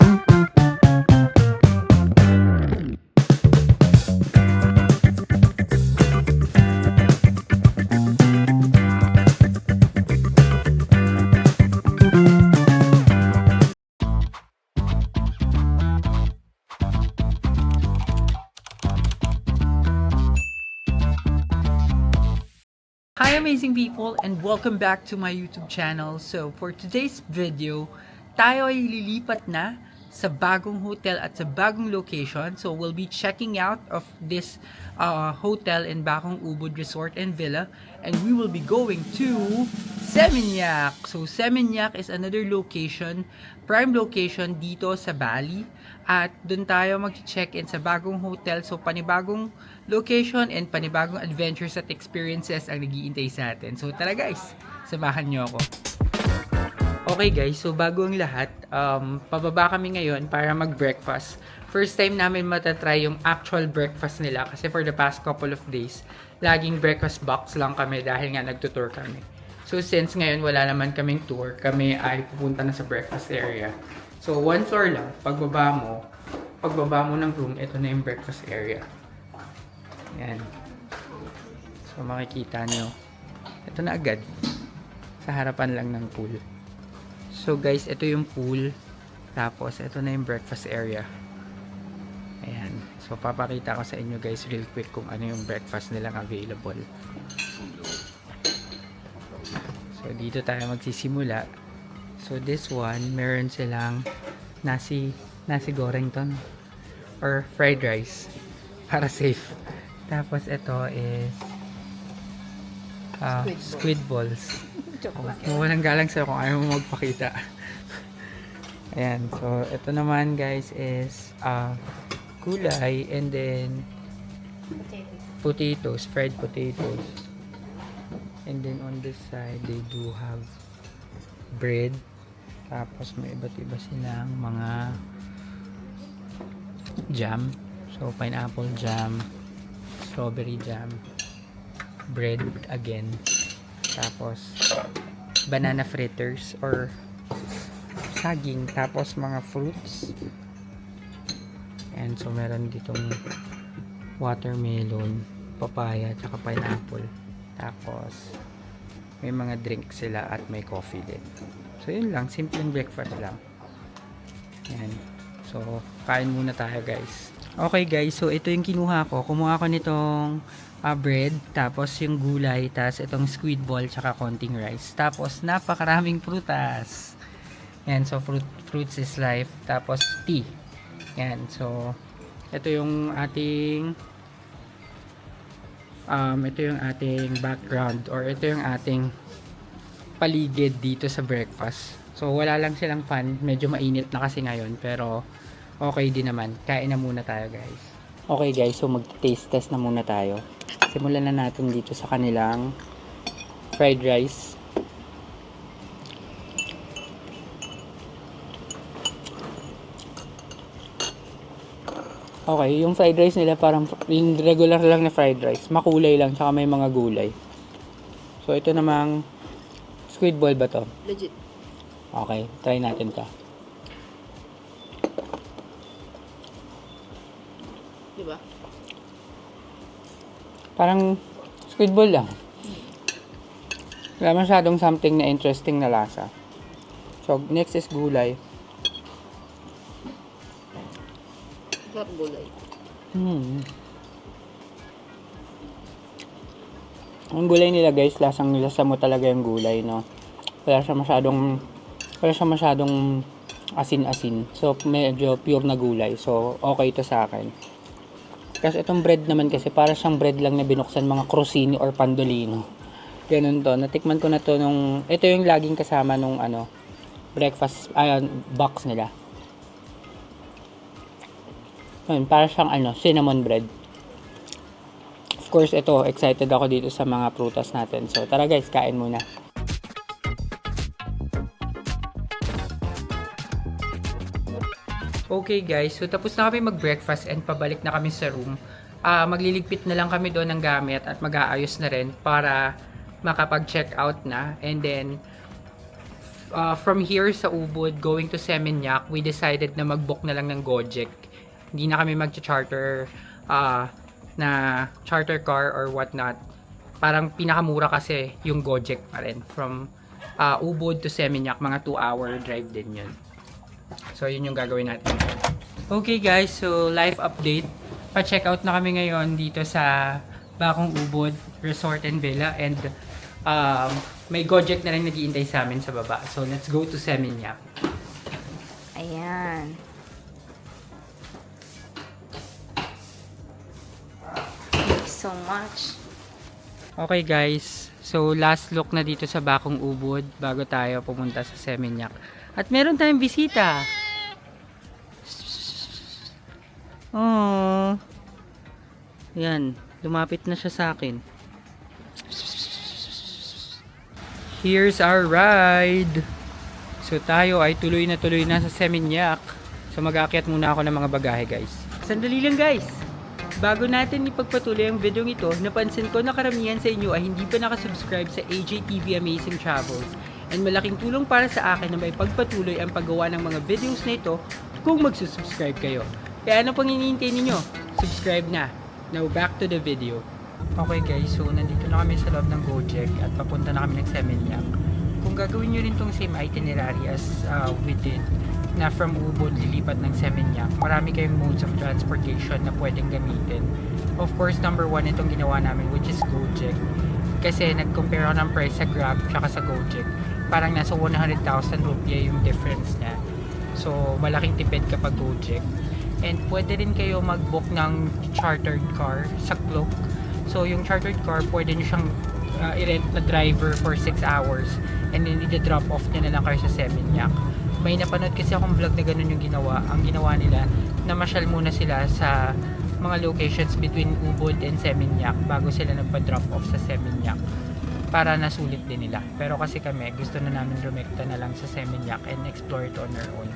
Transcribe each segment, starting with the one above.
Hi amazing people and welcome back to my YouTube channel. So for today's video, tayo ay lilipat na sa bagong hotel at sa bagong location. So we'll be checking out of this hotel in Bacong Ubud Resort and Villa, and we will be going to Seminyak. So Seminyak is another location, prime location dito sa Bali, at doon tayo mag-check-in sa bagong hotel. So panibagong location and panibagong adventures at experiences ang nag-iintay sa atin. So tara guys, samahan nyo ako. Okay guys, so bago ang lahat, pababa kami ngayon para mag-breakfast. First time namin matatry yung actual breakfast nila kasi for the past couple of days, laging breakfast box lang kami dahil nga nagtutour kami. So since ngayon wala naman kaming tour, kami ay pupunta na sa breakfast area. So one floor lang, pagbaba mo ng room, ito na yung breakfast area. Yan. So makikita nyo, ito na agad. Sa harapan lang ng pool. So guys, ito yung pool. Tapos ito na yung breakfast area. Ayan. So papakita ko sa inyo guys real quick kung ano yung breakfast nilang available. So dito tayo magsisimula. So this one, meron silang nasi goreng ton or fried rice para safe. Tapos ito is squid balls. Walang galang sa'yo kung ayaw mo magpakita. Ayan. So, ito naman guys is gulay and then potatoes, fried potatoes. And then on this side, they do have bread. Tapos may iba't iba silang mga jam. So, pineapple jam, strawberry jam, bread again. Tapos banana fritters or saging, tapos mga fruits. And so meron ditong watermelon, papaya, tsaka pineapple. Tapos may mga drink sila at may coffee din. So yun lang, simpleng breakfast lang. Yan. So kain muna tayo guys. Okay guys, so ito yung kinuha ko. Kumuha ko nitong bread, tapos yung gulay, tapos itong squid ball, tsaka konting rice. Tapos napakaraming prutas. Yan, so fruits is life. Tapos tea. Yan, so ito yung ating background or ito yung ating paligid dito sa breakfast. So wala lang silang fan, medyo mainit na kasi ngayon, pero okay din naman. Kain na muna tayo guys. Okay guys, so mag-taste test na muna tayo. Simulan na natin dito sa kanilang fried rice. Okay, yung fried rice nila parang yung regular lang na fried rice. Makulay lang, tsaka may mga gulay. So ito namang squid ball ba to? Legit. Okay, try natin to. Diba? Parang squid ball lang. Wala masyadong something na interesting na lasa. So, next is gulay. Sarap gulay. Ang gulay nila guys, lasang lasa mo talaga yung gulay, no? Wala siya masyadong asin-asin. So, medyo pure na gulay. So, okay ito sa akin. Kasi itong bread naman kasi para siyang bread lang na binuksan mga crostini or pandolino. Ganun to. Natikman ko na to nung ito yung laging kasama nung breakfast box nila. Ayun, para siyang cinnamon bread. Of course, ito excited ako dito sa mga prutas natin. So, tara guys, kain muna. Okay guys, so tapos na kami mag-breakfast and pabalik na kami sa room. Magliligpit na lang kami doon ng gamit at mag-aayos na rin para makapag-check out na. And then, from here sa Ubud going to Seminyak, we decided na mag-book na lang ng Gojek. Hindi na kami mag-charter na charter car or whatnot. Parang pinakamura kasi yung Gojek pa rin. From Ubud to Seminyak, mga 2-hour drive din yun. So yun yung gagawin natin. Okay guys, so live update. Pa-check out na kami ngayon dito sa Bagong Ubud Resort and Villa, and may Gojek na rin nag-iintay sa amin sa baba. So let's go to Seminyak. Ayan. Thank you so much. Okay guys, so last look na dito sa Bagong Ubud bago tayo pumunta sa Seminyak. At meron tayong bisita. Oh. Yan, lumapit na siya sa akin. Here's our ride. So tayo ay tuloy na sa Seminyak. So mag-aakyat muna ako ng mga bagahe guys. Sandali lang guys. Bago natin ipagpatuloy ang video ito, napansin ko na karamihan sa inyo ay hindi pa nakasubscribe sa AJTV Amazing Travels. And malaking tulong para sa akin na may pagpatuloy ang paggawa ng mga videos na ito kung magsusubscribe kayo. Kaya ano pang hinihintay ninyo? Subscribe na. Now back to the video. Okay guys, so nandito na kami sa loob ng Gojek at papunta na kami ng Seminyak. Kung gagawin nyo rin tong same itinerary as we did, na from Ubud lilipat ng Seminyak, marami kayong modes of transportation na pwedeng gamitin. Of course, number 1 itong ginawa namin, which is Gojek. Kasi nag-compare ako ng price sa Grab tsaka sa Gojek. Parang nasa 100,000 rupiah yung difference niya. So, malaking tipid kapag Gojek. And pwede rin kayo mag-book ng chartered car sa Klook. So, yung chartered car, pwede nyo siyang i-rent na driver for 6 hours. And then, i-drop off nyo na lang kayo sa Seminyak. May napanood kasi akong vlog na ganun yung ginawa. Ang ginawa nila, namasyal muna sila sa mga locations between Ubud and Seminyak bago sila nagpa-drop off sa Seminyak. Para nasulit din nila. Pero kasi kami, gusto na namin rumekta na lang sa Seminyak and explore it on our own.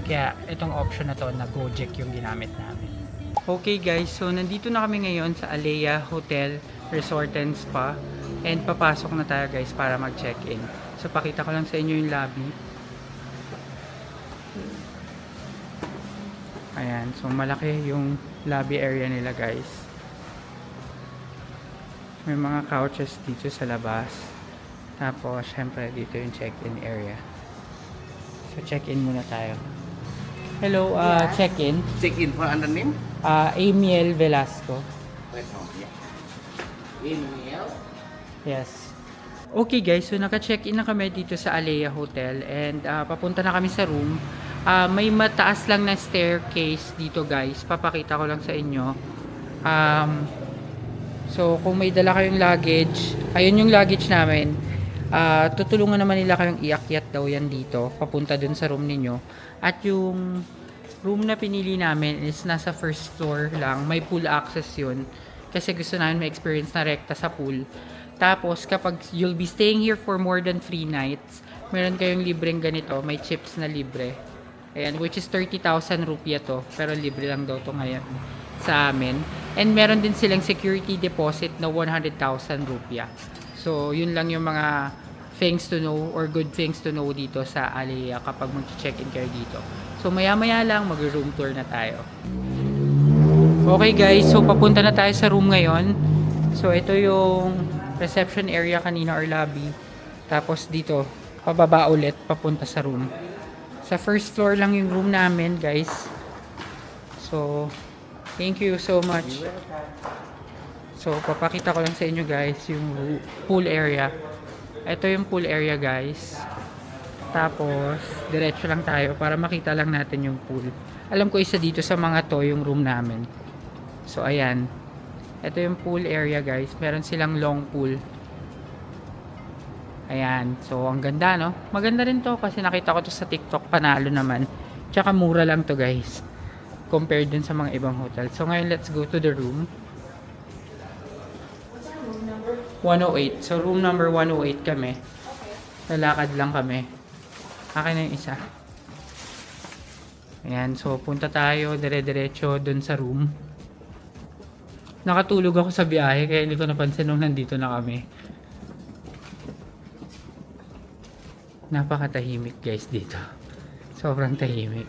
Kaya itong option na to na Gojek yung ginamit namin. Okay guys, so nandito na kami ngayon sa Alea Hotel, Resort and Spa. And papasok na tayo guys para mag-check-in. So pakita ko lang sa inyo yung lobby. Ayan, so malaki yung lobby area nila guys. May mga couches dito sa labas. Tapos syempre dito yung check-in area. So check-in muna tayo. Hello, check-in. Check-in for under name? Amiel Velasco. Right now, yeah. Email. Yes. Okay guys, so naka-check-in na kami dito sa Alea Hotel and papunta na kami sa room. May mataas lang na staircase dito guys. Papakita ko lang sa inyo. So kung may dala kayong luggage, ayun yung luggage namin. Tutulungan naman nila kayong iakyat daw yan dito, papunta dun sa room ninyo. At yung room na pinili namin is nasa first floor lang. May pool access yun. Kasi gusto namin may experience na rekta sa pool. Tapos kapag you'll be staying here for more than 3 nights, meron kayong libreng ganito. May chips na libre. Ayan, which is 30,000 rupiah to. Pero libre lang daw to ngayon sa amin. And meron din silang security deposit na 100,000 rupiah. So, yun lang yung mga things to know or good things to know dito sa Alea kapag mag-check-in kayo dito. So, maya-maya lang mag-room tour na tayo. Okay guys, so papunta na tayo sa room ngayon. So, ito yung reception area kanina or lobby. Tapos dito, pababa ulit papunta sa room. Sa first floor lang yung room namin guys. So, thank you so much. So, papakita ko lang sa inyo guys yung pool area. Ito yung pool area guys. Tapos, diretso lang tayo para makita lang natin yung pool. Alam ko isa dito sa mga to yung room namin. So, ayan. Ito yung pool area guys. Meron silang long pool. Ayan. So, ang ganda no? Maganda rin to kasi nakita ko to sa TikTok. Panalo naman. Tsaka mura lang to guys. Compared dun sa mga ibang hotel. So, ngayon let's go to the room. 108. So, room number 108 kami. Lalakad lang kami. Akin na yung isa. Ayan. So, punta tayo dire-diretso dun sa room. Nakatulog ako sa biyahe kaya hindi ko napansin nung nandito na kami. Napakatahimik guys dito. Sobrang tahimik.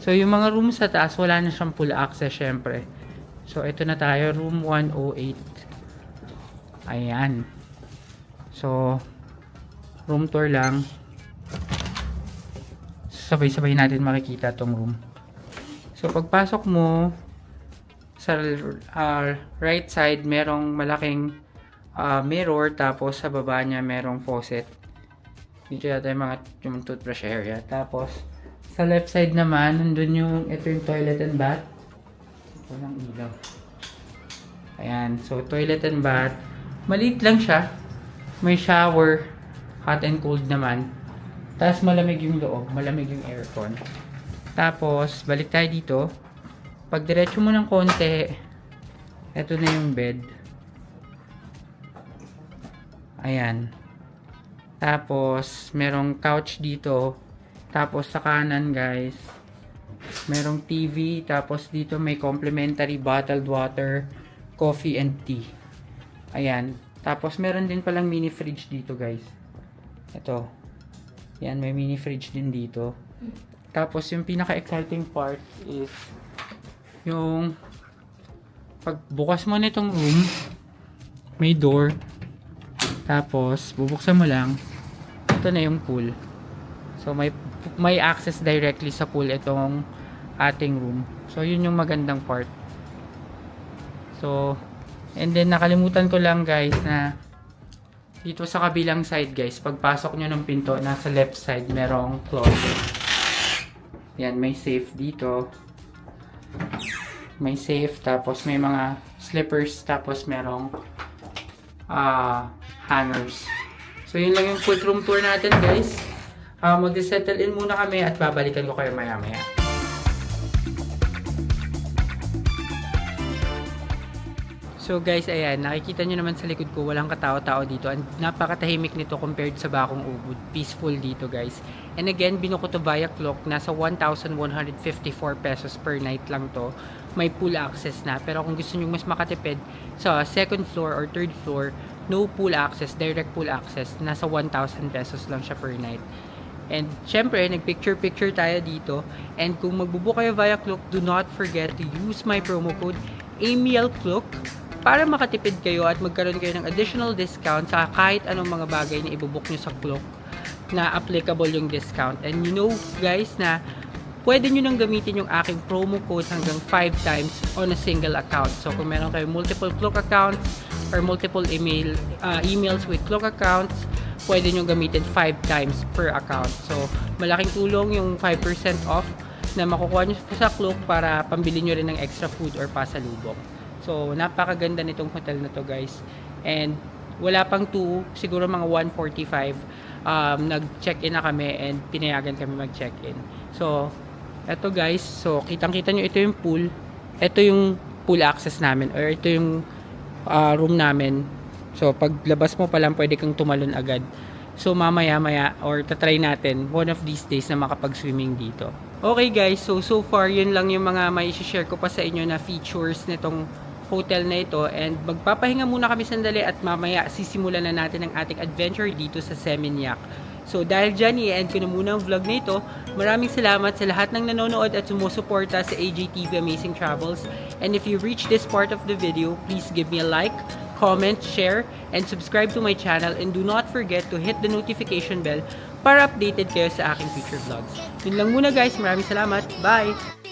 So yung mga room sa taas, wala na siyang full access syempre. So ito na tayo, room 108. Ayan. So room tour lang. Sabay-sabay natin makikita tong room. So pagpasok mo sa right side, merong malaking mirror, tapos sa baba niya merong faucet. Dito yata yung toothbrush area. Tapos sa left side naman, nandun ito yung toilet and bath. Walang ilaw. Ayan, so toilet and bath. Maliit lang siya. May shower, hot and cold naman. Tapos malamig yung loob, malamig yung aircon. Tapos, balik tayo dito. Pag diretso mo ng konti, ito na yung bed. Ayan. Tapos, merong couch dito. Tapos, sa kanan guys, merong TV. Tapos, dito may complimentary bottled water, coffee, and tea. Ayan. Tapos, meron din palang mini fridge dito guys. Ito. Yan, may mini fridge din dito. Tapos, yung pinaka-exciting part is yung pagbukas mo nitong room, may door. Tapos, bubuksan mo lang. Ito na yung pool. So, may access directly sa pool itong ating room. So, yun yung magandang part. So, and then, nakalimutan ko lang guys na dito sa kabilang side guys, pagpasok nyo ng pinto, nasa left side merong closet. Yan, may safe dito. May safe, tapos may mga slippers, tapos merong hangers. So yun lang yung quick room tour natin guys. Mag-settle in muna kami at babalikan ko kayo maya maya. So guys, ayan, nakikita nyo naman sa likod ko, walang katao-tao dito. And napakatahimik nito compared sa Bakong Ubud. Peaceful dito guys. And again, binuko to via clock. Nasa 1,154 pesos per night lang to. May pool access na. Pero kung gusto nyo mas makatipid, sa second floor or third floor, no pool access, direct pool access. Nasa 1,000 pesos lang siya per night. And syempre, nagpicture-picture tayo dito. And kung magbubook kayo via clock, do not forget to use my promo code AMIELCLOOK para makatipid kayo at magkaroon kayo ng additional discount sa kahit anong mga bagay na ibubook nyo sa Klook na applicable yung discount. And you know guys na pwede nyo nang gamitin yung aking promo code hanggang 5 times on a single account. So kung meron kayo multiple Klook accounts or multiple emails with Klook accounts, pwede nyo gamitin 5 times per account. So malaking tulong yung 5% off na makukuha nyo sa Klook para pambili nyo rin ng extra food or pasalubong. So, napakaganda nitong hotel na to guys. And wala pang 2, siguro mga 1:45, nag-check-in na kami and pinayagan kami mag-check-in. So, eto guys. So, kitang-kita nyo, ito yung pool. Ito yung pool access namin or ito yung room namin. So, paglabas mo pa lang, pwede kang tumalon agad. So, mamaya-maya or tatry natin one of these days na makapag-swimming dito. Okay guys, so far yun lang yung mga may share ko pa sa inyo na features nitong hotel na ito, and magpapahinga muna kami sandali at mamaya sisimulan na natin ang ating adventure dito sa Seminyak. So dahil dyan, i-end ko na muna ang vlog na ito. Maraming salamat sa lahat ng nanonood at sumusuporta sa AJTV Amazing Travels. And if you reach this part of the video, please give me a like, comment, share, and subscribe to my channel, and do not forget to hit the notification bell para updated kayo sa aking future vlogs. Yun lang muna guys, maraming salamat, bye!